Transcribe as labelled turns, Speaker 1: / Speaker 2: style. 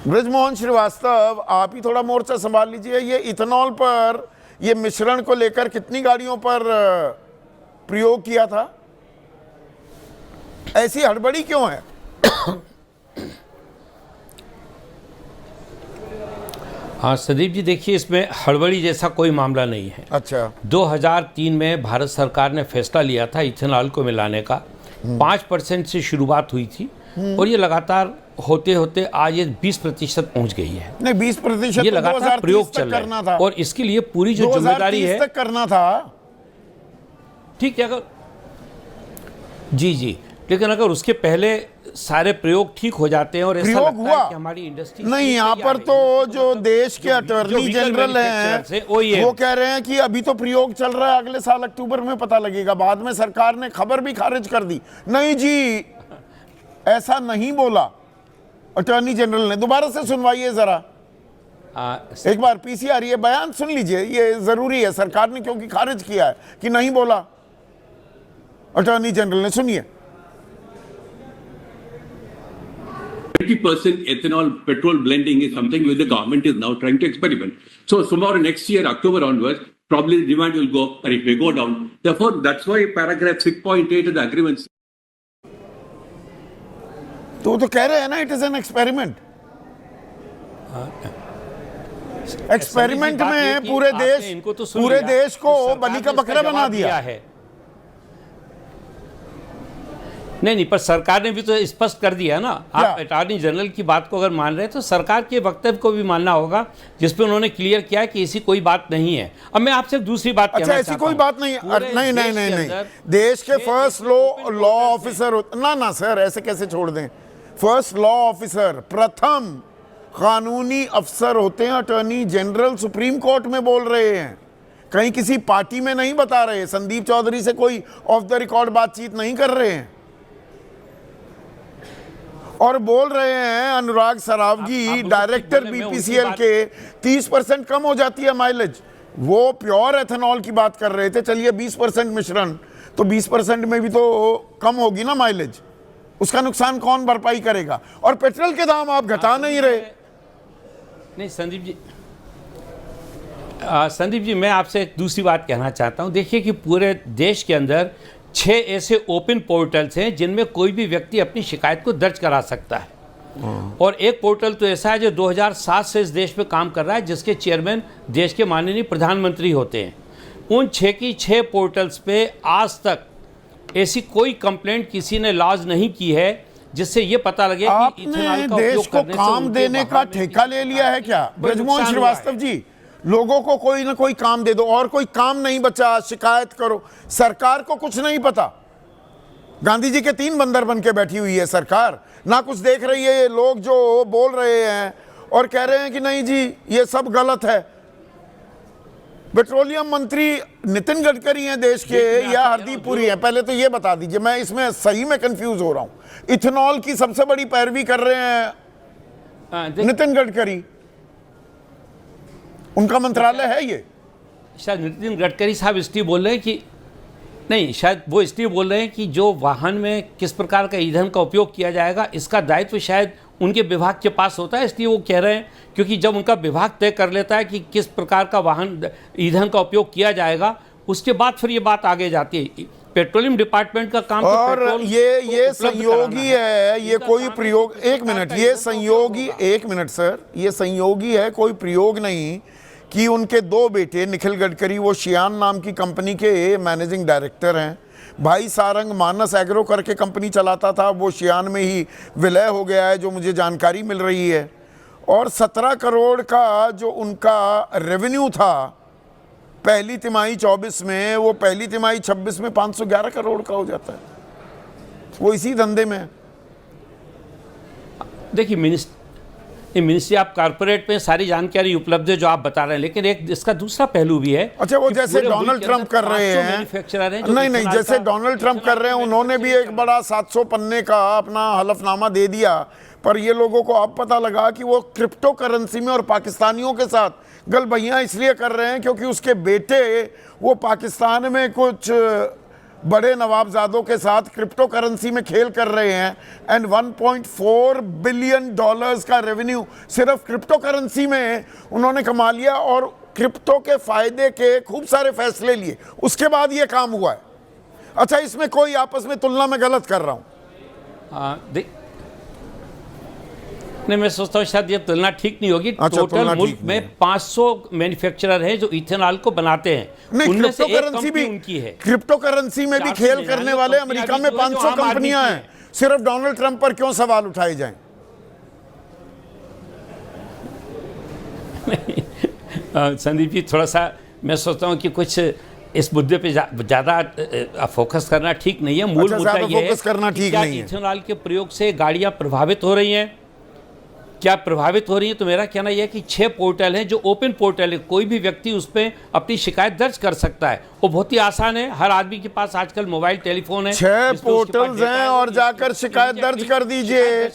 Speaker 1: ब्रजमोहन श्रीवास्तव, आप ही थोड़ा मोर्चा संभाल लीजिए। ये इथेनॉल पर, ये मिश्रण को लेकर कितनी गाड़ियों पर प्रयोग किया था? ऐसी हड़बड़ी क्यों है?
Speaker 2: हाँ संदीप जी, देखिए इसमें हड़बड़ी जैसा कोई मामला नहीं है।
Speaker 1: अच्छा,
Speaker 2: 2003 में भारत सरकार ने फैसला लिया था इथेनॉल को मिलाने का। 5% से शुरुआत हुई थी और ये लगातार होते होते आज ये 20% पहुंच गई है।
Speaker 1: नहीं 20%
Speaker 2: ये लगातार प्रयोग चल
Speaker 1: रहा
Speaker 2: रहा है और इसके लिए पूरी जो जिम्मेदारी है
Speaker 1: तक करना था।
Speaker 2: ठीक है, अगर जी, लेकिन अगर उसके पहले सारे प्रयोग ठीक हो जाते हैं और ऐसा लगता है कि हमारी इंडस्ट्री
Speaker 1: नहीं, यहाँ पर तो जो देश के अटॉर्नी जनरल हैं वो कह रहे हैं कि अभी तो प्रयोग चल रहा है, अगले साल अक्टूबर में पता लगेगा। बाद में सरकार ने खबर भी खारिज कर दी। नहीं जी, ऐसा नहीं बोला अटॉर्नी जनरल ने। दोबारा से सुनवाइए जरा एक बार पीसीआर, ये बयान सुन लीजिए, ये जरूरी है। सरकार ने क्योंकि खारिज किया है कि नहीं बोला अटॉर्नी जनरल ने, सुनिए।
Speaker 3: 20% ethanol petrol blending is something which the government is now trying to experiment. So tomorrow, next year, October onwards, probably the demand will go or it may go down. Therefore, that's why paragraph 6.8 of the agreement.
Speaker 1: तो वो तो कह रहे हैं ना, it is an experiment. Experiment में पूरे देश को बलि का बकरा बना दिया
Speaker 2: है। नहीं, पर सरकार ने भी तो स्पष्ट कर दिया ना। आप अटॉर्नी जनरल की बात को अगर मान रहे हैं तो सरकार के वक्तव्य को भी मानना होगा, जिसपे उन्होंने क्लियर किया है कि ऐसी कोई बात नहीं है। अब मैं आपसे दूसरी बात कहना चाहता हूं।
Speaker 1: ऐसी कोई बात नहीं। नहीं, देश के फर्स्ट लॉ ऑफिसर ना सर, ऐसे कैसे छोड़ दें? फर्स्ट लॉ ऑफिसर, प्रथम कानूनी अफसर होते हैं अटॉर्नी जनरल। सुप्रीम कोर्ट में बोल रहे हैं, कहीं किसी पार्टी में नहीं बता रहे। संदीप चौधरी से कोई ऑफ द रिकॉर्ड बातचीत नहीं कर रहे हैं और बोल रहे हैं अनुराग सरावगी, डायरेक्टर बीपीसीएल के, 30% कम हो जाती है माइलेज। वो प्योर एथेनॉल की बात कर रहे थे। चलिए 20% मिश्रण, तो 20% में भी तो कम होगी ना माइलेज। उसका नुकसान कौन भरपाई करेगा? और पेट्रोल के दाम आप घटा नहीं रहे।
Speaker 2: नहीं संदीप जी, मैं आपसे एक दूसरी बात कहना चाहता हूं। देखिए कि पूरे देश के अंदर 6 ऐसे ओपन पोर्टल्स हैं जिनमें कोई भी व्यक्ति अपनी शिकायत को दर्ज करा सकता है। और एक पोर्टल तो ऐसा है जो 2007 से इस देश में काम कर रहा है, जिसके चेयरमैन देश के माननीय प्रधानमंत्री होते हैं। उन 6 की 6 पोर्टल्स पे आज तक ऐसी कोई कंप्लेंट किसी ने लॉन्च नहीं की है जिससे ये पता लगे कि इथेनॉल का
Speaker 1: देश को काम देने का ठेका ले लिया है क्या? ब्रजमोहन श्रीवास्तव जी, लोगों को कोई ना कोई काम दे दो, और कोई काम नहीं बचा, शिकायत करो। सरकार को कुछ नहीं पता। गांधी जी के 3 बंदर बन के बैठी हुई है सरकार, ना कुछ देख रही है। ये लोग जो बोल रहे हैं और कह रहे हैं कि नहीं जी ये सब गलत है। पेट्रोलियम मंत्री नितिन गडकरी हैं देश के या हरदीप पुरी हैं? पहले तो ये बता दीजिए, मैं इसमें सही में कंफ्यूज हो रहा हूं। इथेनॉल की सबसे बड़ी पैरवी कर रहे हैं नितिन गडकरी, उनका मंत्रालय है ये।
Speaker 2: शायद नितिन गडकरी साहब इसलिए बोल रहे हैं कि नहीं, शायद वो इसलिए बोल रहे हैं कि जो वाहन में किस प्रकार का ईंधन का उपयोग किया जाएगा इसका दायित्व शायद उनके विभाग के पास होता है, इसलिए वो कह रहे हैं। क्योंकि जब उनका विभाग तय कर लेता है कि किस प्रकार का वाहन ईंधन का उपयोग किया जाएगा, उसके बाद फिर ये बात आगे जाती है। पेट्रोलियम डिपार्टमेंट का काम
Speaker 1: और ये संयोगी है, ये कोई प्रयोग, एक मिनट, ये संयोगी, एक मिनट सर, ये संयोगी है, कोई प्रयोग नहीं कि उनके 2 बेटे निखिल गडकरी, वो शियान नाम की कंपनी के मैनेजिंग डायरेक्टर हैं। भाई सारंग मानस एग्रो करके कंपनी चलाता था, वो शियान में ही विलय हो गया है, जो मुझे जानकारी मिल रही है। और 17 करोड़ का जो उनका रेवेन्यू था पहली तिमाही 24 में, वो पहली तिमाही 26 में 511 करोड़ का हो जाता है। वो इसी धंधे में।
Speaker 2: देखिए मिनिस्ट्री ऑफ कॉर्पोरेट में सारी जानकारी उपलब्ध है जो आप बता रहे हैं, लेकिन एक इसका दूसरा पहलू भी है।
Speaker 1: अच्छा, वो जैसे डोनाल्ड ट्रंप कर रहे हैं, नहीं, जैसे डोनाल्ड ट्रंप कर रहे हैं, उन्होंने भी एक बड़ा 700 पन्ने का अपना हलफनामा दे दिया। पर ये लोगों को अब पता लगा कि वो क्रिप्टो करेंसी में और पाकिस्तानियों के साथ गलबहियां इसलिए कर रहे हैं क्योंकि उसके बेटे वो पाकिस्तान में कुछ बड़े नवाबजादों के साथ क्रिप्टो करेंसी में खेल कर रहे हैं एंड 1.4 बिलियन डॉलर्स का रेवेन्यू सिर्फ क्रिप्टो करेंसी में उन्होंने कमा लिया और क्रिप्टो के फायदे के खूब सारे फैसले लिए, उसके बाद ये काम हुआ है। अच्छा, इसमें कोई आपस में तुलना में गलत कर रहा हूं?
Speaker 2: नहीं, मैं सोचता हूँ शायद ये तुलना ठीक नहीं होगी।
Speaker 1: अच्छा,
Speaker 2: टोटल मुल्क में 500 मैन्युफैक्चरर हैं जो इथेनॉल को बनाते हैं,
Speaker 1: नहीं,
Speaker 2: उनमें से
Speaker 1: क्रिप्टो
Speaker 2: एक
Speaker 1: करेंसी
Speaker 2: कंपनी
Speaker 1: भी
Speaker 2: उनकी है।
Speaker 1: क्रिप्टो करेंसी में भी खेल करने वाले अमेरिका में 500 कंपनियां हैं। सिर्फ डोनाल्ड ट्रंप पर क्यों सवाल उठाए जाएं?
Speaker 2: संदीप जी, थोड़ा सा मैं सोचता हूँ कि कुछ इस मुद्दे पे ज़्यादा फोकस करना ठीक नहीं है। मूल मुद्दा ये है कि क्या इथेनॉल के प्रयोग से गाड़ियाँ प्रभावित हो रही हैं, क्या प्रभावित हो रही है? तो मेरा कहना यह है कि 6 पोर्टल हैं जो ओपन पोर्टल है, कोई भी व्यक्ति उस पर अपनी शिकायत दर्ज कर सकता है। वो बहुत ही आसान है, हर आदमी के पास आजकल मोबाइल टेलीफोन है।
Speaker 1: 6 पोर्टल्स हैं और जाकर शिकायत दर्ज कर दीजिए।